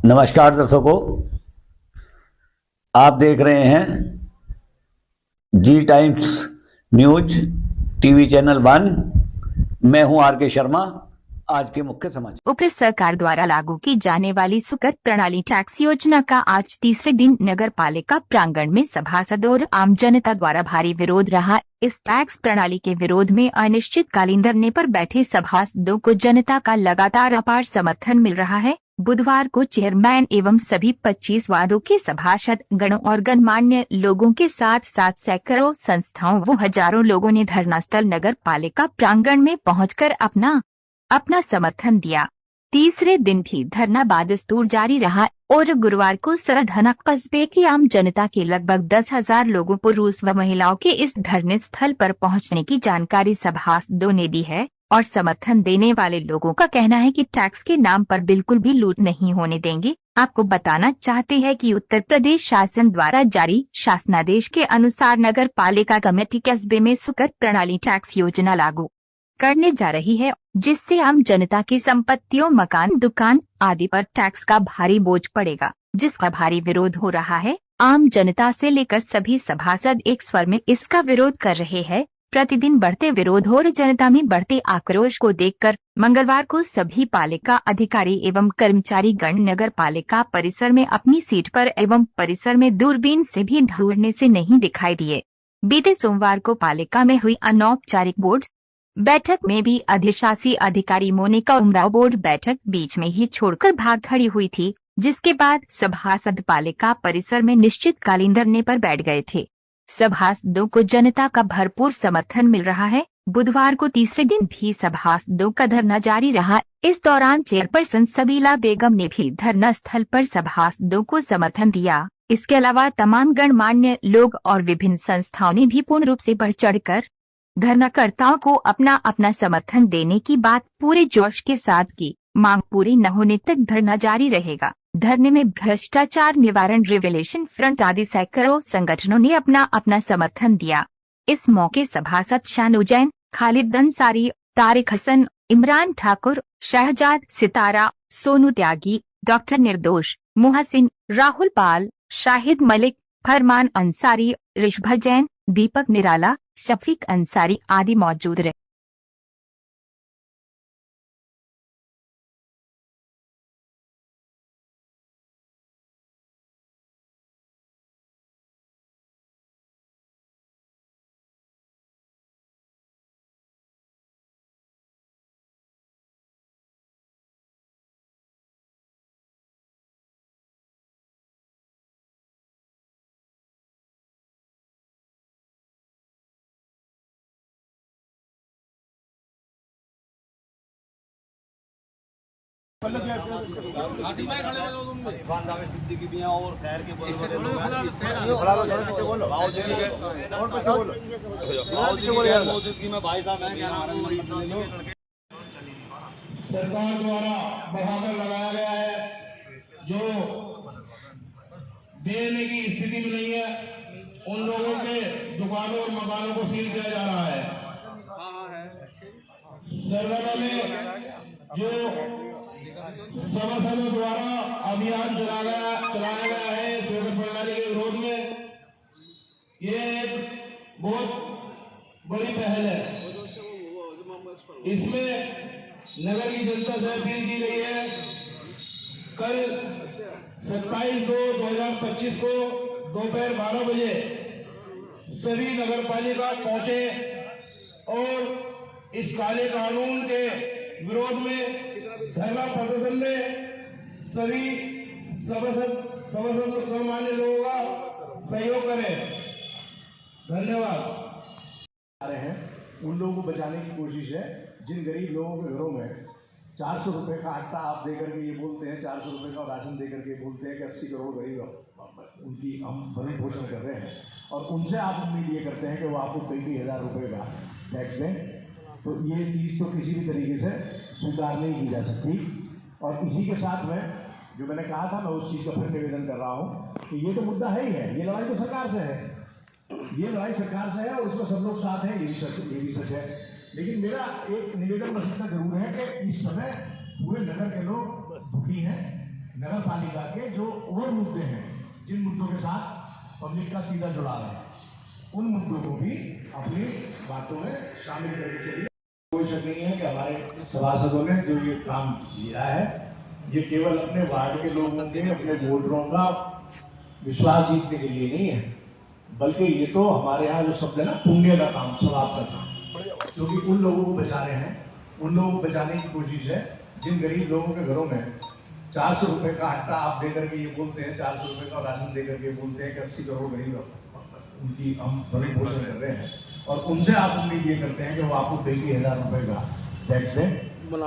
नमस्कार दर्शकों, आप देख रहे हैं जी टाइम्स न्यूज टीवी चैनल 1। मैं हूं आर के शर्मा। आज के मुख्य समाचार। ऊपरी सरकार द्वारा लागू की जाने वाली सुकर प्रणाली टैक्स योजना का आज तीसरे दिन नगर पालिका प्रांगण में सभासद और आम जनता द्वारा भारी विरोध रहा। इस टैक्स प्रणाली के विरोध में अनिश्चितकालीन धरने पर बैठे सभासदों को जनता का लगातार अपार समर्थन मिल रहा है। बुधवार को चेयरमैन एवं सभी 25 वार्डों के सभासद गणों और गणमान्य लोगों के साथ साथ सैकड़ों संस्थाओं व हजारों लोगों ने धरना स्थल नगर पालिका प्रांगण में पहुंचकर अपना समर्थन दिया। तीसरे दिन भी धरना बदस्तूर जारी रहा और गुरुवार को सरधना कस्बे की आम जनता के लगभग 10,000 लोगों पुरुष व महिलाओं के इस धरने स्थल पर पहुंचने की जानकारी सभासदों ने दी है और समर्थन देने वाले लोगों का कहना है कि टैक्स के नाम पर बिल्कुल भी लूट नहीं होने देंगे। आपको बताना चाहते हैं कि उत्तर प्रदेश शासन द्वारा जारी शासनादेश के अनुसार नगर पालिका कमेटी कस्बे में सुकर प्रणाली टैक्स योजना लागू करने जा रही है, जिससे आम जनता की संपत्तियों, मकान, दुकान आदि पर टैक्स का भारी बोझ पड़ेगा, जिसका भारी विरोध हो रहा है। आम जनता से लेकर सभी सभासद एक स्वर में इसका विरोध कर रहे हैं। प्रतिदिन बढ़ते विरोध और जनता में बढ़ते आक्रोश को देखकर मंगलवार को सभी पालिका अधिकारी एवं कर्मचारी गण नगर पालिका परिसर में अपनी सीट पर एवं परिसर में दूरबीन से भी ढूंढने से नहीं दिखाई दिए। बीते सोमवार को पालिका में हुई अनौपचारिक बोर्ड बैठक में भी अधिशासी अधिकारी मोनिका उमराव बोर्ड बैठक बीच में ही छोड़कर भाग खड़ी हुई थी, जिसके बाद सभासद पालिका परिसर में निश्चितकालीन धरने पर बैठ गए थे। सभासदों को जनता का भरपूर समर्थन मिल रहा है। बुधवार को तीसरे दिन भी सभासदों का धरना जारी रहा। इस दौरान चेयरपर्सन सबीला बेगम ने भी धरना स्थल पर सभासदों को समर्थन दिया। इसके अलावा तमाम गणमान्य लोग और विभिन्न संस्थाओं ने भी पूर्ण रूप से बढ़ चढ़कर धरनाकर्ताओं को अपना समर्थन देने की बात पूरे जोश के साथ की। मांग पूरी न होने तक धरना जारी रहेगा। धरने में भ्रष्टाचार निवारण रिवोल्यूशन फ्रंट आदि सैकड़ों संगठनों ने अपना समर्थन दिया। इस मौके सभासद शानू जैन, खालिद अंसारी, तारिक हसन, इमरान ठाकुर, शहजाद सितारा, सोनू त्यागी, डॉक्टर निर्दोष, मोहसिन, राहुल पाल, शाहिद मलिक, फरमान अंसारी, ऋषभ जैन, दीपक निराला, शफीक अंसारी आदि मौजूद रहे। सिद्दीकी भी हैं और शहर के बड़े-बड़े लोग मौजूदगी में भाई साहब हैं। सरकार द्वारा बढ़ाकर लगाया गया है, जो देने की स्थिति में नहीं है, उन लोगों के दुकानों और मकानों को सील किया जा रहा है। सरकार में जो सभासदों द्वारा अभियान चलाया गया है सुकर प्रणाली के विरोध में, ये एक बहुत बड़ी पहल है। इसमें नगर की जनता से अपील की गई है, कल 27/2/2025 को दोपहर 12 बजे सभी नगर पालिका पहुंचे और इस काले कानून के विरोध में धरना प्रदर्शन में सभी सभासद गणमान्य लोगों का सहयोग करें। धन्यवाद। आ रहे हैं उन लोगों को बचाने की कोशिश है जिन गरीब लोगों के घरों में 400 रुपये का आटा आप देकर के ये बोलते हैं, 400 रुपये का राशन देकर के बोलते हैं कि 80 करोड़ गरीब उनकी हम भरण पोषण कर रहे हैं और उनसे आप उम्मीद ये करते हैं कि वो आपको कई हज़ार रुपये का टैक्स दें। तो ये चीज़ तो किसी भी तरीके से स्वीकार नहीं की जा सकती। और इसी के साथ में जो मैंने कहा था, मैं उस चीज़ का फिर निवेदन कर रहा हूँ कि ये तो मुद्दा है ही है, ये लड़ाई तो सरकार से है, ये लड़ाई सरकार से है और इसमें सब लोग साथ हैं, ये भी सच है। लेकिन मेरा एक निवेदन बस इतना जरूर है कि इस समय पूरे नगर के लोग दुखी हैं नगर पालिका के जो और मुद्दे हैं, जिन मुद्दों के साथ पब्लिक का सीधा जुड़ाव है, उन मुद्दों को भी अपनी बातों में शामिल करके चलिए। कोई शक नहीं है कि हमारे सभासदों ने जो ये काम किया है, ये केवल अपने वार्ड के लोगों के, अपने वोटरों का विश्वास जीतने के लिए नहीं है, बल्कि ये तो हमारे यहाँ जो शब्द है ना, पुण्य का काम, स्वभाव का काम, क्योंकि उन लोगों को बचा रहे हैं, उन लोगों को बचाने की कोशिश है जिन गरीब लोगों के घरों में 400 रुपये का आटा आप दे करके ये बोलते हैं, 400 रुपये का राशन दे करके बोलते हैं कि 80 करोड़ गरीब उनकी हम भरण पोषण कर रहे हैं, और उनसे आप उम्मीद ये करते हैं कि वो आपको डेली 1000 रुपये का टैक्स दें,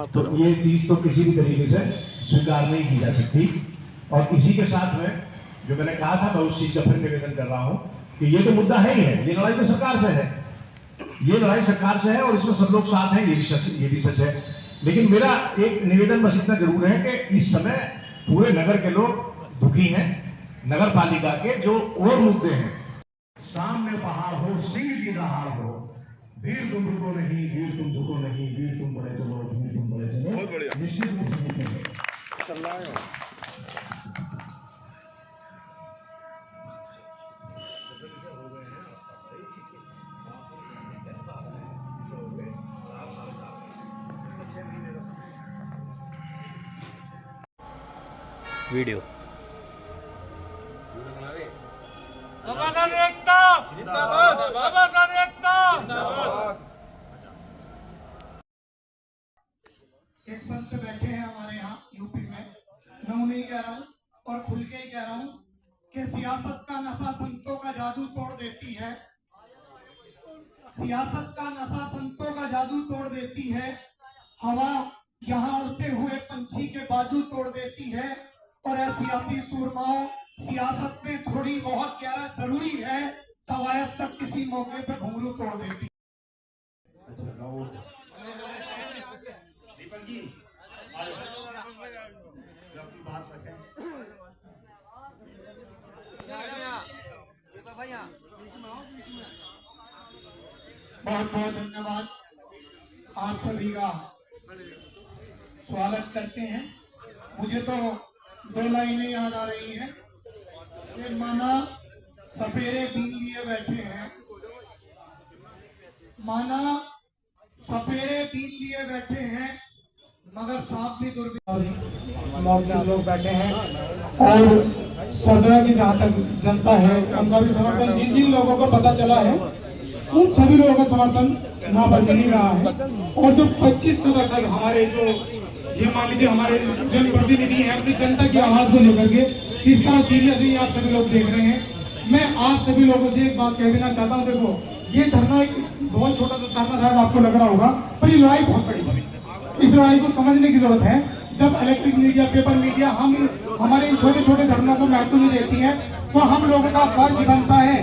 तो ये चीज़ तो किसी भी तरीके से स्वीकार नहीं की जा सकती। और इसी के साथ में जो मैंने कहा था, मैं उस चीज़ का फिर निवेदन कर रहा हूँ कि ये तो मुद्दा है ही है, ये लड़ाई तो सरकार से है, ये लड़ाई सरकार से है और इसमें सब लोग साथ हैं, ये भी सच है। लेकिन मेरा एक निवेदन बस इतना जरूर है कि इस समय पूरे नगर के लोग दुखी हैं, नगर पालिका के जो और मुद्दे हैं, सामने पहाड़ हो, सिंह की दहाड़ हो, वीर तुम रुको नहीं, वीर तुम झुको नहीं, वीर तुम बड़े चलो, वीर तुम बड़े चलो, निश्चित रूप से जीतेंगे। वीडियो बाबासाहेब एकता जिंदाबाद, बाबासाहेब एकता जिंदाबाद। एक संत बैठे हैं हमारे यहाँ यूपी में, मैं उन्हें कह रहा हूँ और खुल के ही कह रहा हूँ कि सियासत का नशा संतों का जादू तोड़ देती है, सियासत का नशा संतों का जादू तोड़ देती है, हवा यहाँ उड़ते हुए पंछी के बाजू तोड़ देती है, और सियासी सूरमाओं सियासत में थोड़ी बहुत गहरा जरूरी है, तवायफ तक किसी मौके पे घुंघरू तोड़ देती। दीपक जी अपनी बात रखें। बहुत बहुत धन्यवाद, आप सभी का स्वागत करते हैं। मुझे तो 2 लाइनें याद आ रही हैं कि माना सपेरे बीन लिए बैठे हैं, माना सपेरे बीन लिए बैठे हैं, मगर सांप भी दुर्बीन लोग बैठे हैं, और सरदरा की जहाँ तक जनता है उनका भी समर्थन, जिन जिन लोगों को पता चला है उन सभी लोगों का समर्थन यहाँ पर मिल रहा है। और जो 25 सदस्य हमारे, जो ये मान लीजिए हमारे जनप्रतिनिधि हैं, अपनी जनता की आवाज को लेकर के किस तरह सीरियसली आप सभी लोग देख रहे हैं। मैं आप सभी लोगों से एक बात कह देना चाहता हूँ, देखो ये धरना एक बहुत छोटा सा धरना शायद आपको लग रहा होगा, पर ये लड़ाई बहुत बड़ी, इस लड़ाई को समझने की जरूरत है। जब इलेक्ट्रिक मीडिया, पेपर मीडिया हमारे इन छोटे छोटे धरनों को महत्व नहीं देती है, तो हम लोगों का फर्ज बनता है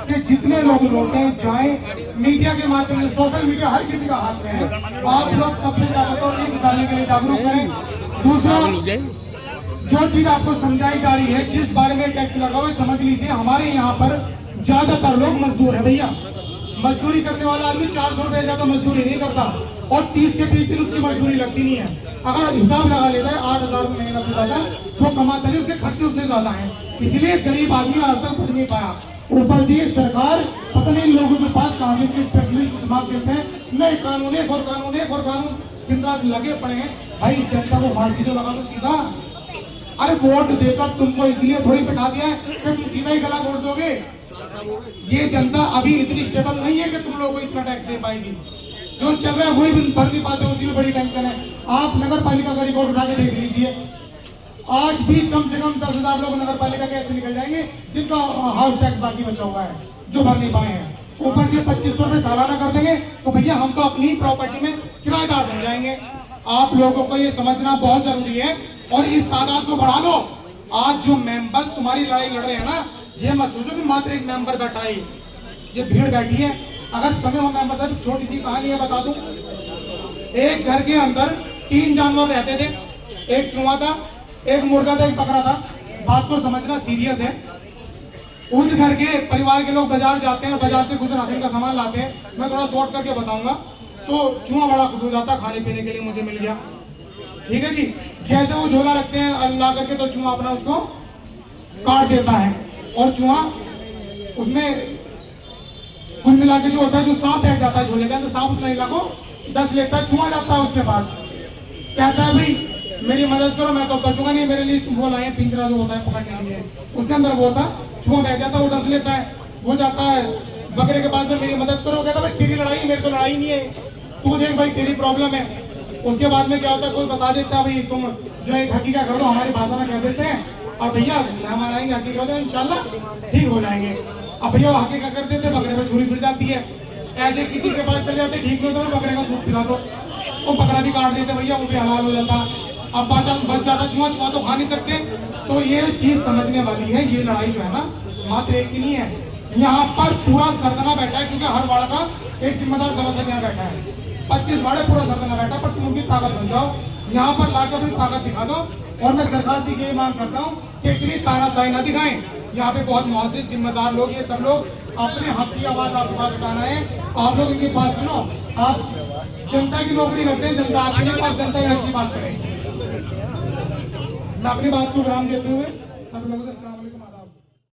कि जितने लोग लौटे जाए, मीडिया के माध्यम से, सोशल मीडिया हर किसी का हाथ में है, आप लोग सबसे ज्यादा तो इस निकालने के लिए जागरूक करें। दूसरा, जो चीज आपको समझाई जा रही है, जिस बारे में टैक्स लगा हुआ, समझ लीजिए हमारे यहाँ पर ज्यादातर लोग मजदूर है भैया, मजदूरी करने वाला आदमी 400 रुपए ज्यादा मजदूरी नहीं करता, और 30 के 30 दिन उसकी मजदूरी लगती नहीं है। अगर हिसाब लगा लेता है 8000 महीना से ज्यादा वो कमाता नहीं, उसके खर्चे उससे ज्यादा हैं, इसलिए गरीब आदमी आज तक कुछ नहीं पाया। ऊपर से सरकार पता नहीं लोगों के पास कहां के स्पेशलिस्ट दिमाग देते हैं, नए कानून, एक और कानून, एक और कानून, दिन रात लगे पड़े हैं। भाई जनता को फांसी से लगा दो सीधा। अरे वोट देकर तुमको इसलिए थोड़ी बिठा दिया है कि तुम सीधा ही गला वोट दोगे। ये जनता अभी इतनी स्टेबल नहीं है कि तुम लोगों को इतना टैक्स दे पाएगी। जो चल रहा है वही भर नहीं पाते, उसी में बड़ी टेंशन है। आप नगर पालिका का रिकॉर्ड उठा के देख लीजिए, आज भी कम से कम 10,000 लोग नगर पालिका के ऐसे निकल जाएंगे जिनका हाउस टैक्स बाकी बचा हुआ है, जो भर नहीं पाए हैं। ऊपर से 2500 रुपए सालाना कर देंगे तो भैया हम तो अपनी प्रॉपर्टी में किराएदार बन जाएंगे। आप लोगों को ये समझना बहुत जरूरी है, और इस तादाद को बढ़ा लो। आज जो मेंबर तुम्हारी लड़ाई लड़ रहे हैं ना, ये मत सोचो कि मात्र एक मेंबर बैठा है, ये भीड़ बैठी है। अगर समय हो मेंबर साहब, छोटी सी कहानी है बता दूं। एक घर के अंदर 3 जानवर रहते थे, एक चूहा था, एक मुर्गा था, एक बकरा था। बात को समझना सीरियस है। उस घर के परिवार के लोग बाजार जाते हैं, बाजार से कुछ राशन का सामान लाते हैं। मैं थोड़ा शॉर्ट करके बताऊंगा। तो चूहा बड़ा खुश हो जाता, खाने पीने के लिए मुझे मिल गया, ठीक है जी। जैसे वो झोला रखते हैं ला करके तो चूहा अपना उसको काट देता है और चूहा उसमें कुल मिला के जो होता है, जो सांप बैठ जाता है झोले का, तो सांप उस महिला को 10 लेता है, चूहा जाता है उसके पास, कहता है भाई मेरी मदद करो, मैं तो बचूंगा नहीं, मेरे लिए वो लाए पिंजरा जो होता है पकड़ने के लिए, उसके अंदर वो होता चूहा बैठ जाता है, वो 10 लेता है, वो जाता है बकरे के पास में, मेरी मदद करो, कहता भाई तेरी लड़ाई, मेरे को लड़ाई नहीं है, तू देख भाई तेरी प्रॉब्लम है। उसके बाद में क्या होता है, कोई बता देता है भाई तुम जो है हकीका कर लो, हमारी भाषा में कह देते हैं, और भैया मेहमान आएंगे हकीका हो जाए इंशाल्लाह ठीक हो जाएंगे। अब भैया वो हकीका कर देते, बकरे में छुरी फिर जाती है, ऐसे किसी के पास चले जाते, ठीक नहीं होता तो बकरे का सूप पिला दो, वो बकरा भी काट देते भैया, वो भी हलाल हो जाता। अब बच जाता चूहा, चूहा तो खा नहीं सकते। तो ये चीज समझने वाली है, ये लड़ाई जो है ना मात्र एक की नहीं है, यहाँ पर पूरा सरदना बैठा है, क्योंकि हर वाड़ा का एक जिम्मेदार सदस्य यहाँ बैठा है, 25 वाड़े पूरा सरदना बैठा, पर तुम उनकी ताकत बन जाओ, यहाँ पर लाकर अपनी ताकत दिखा दो। और मैं सरकार से ये मांग करता हूँ कि इतनी तानाशाही ना दिखाएं, यहाँ पे बहुत मुआजिज जिम्मेदार लोग, ये सब लोग अपने हक की आवाज आपके पास उठाना है, आप लोग इनकी बात सुनो। आप जनता की नौकरी करते हैं, जनता आपके नहीं, आप जनता की बात करें। मैं अपनी बात को विराम देते हुए सब लोगों को अस्सलाम वालेकुम।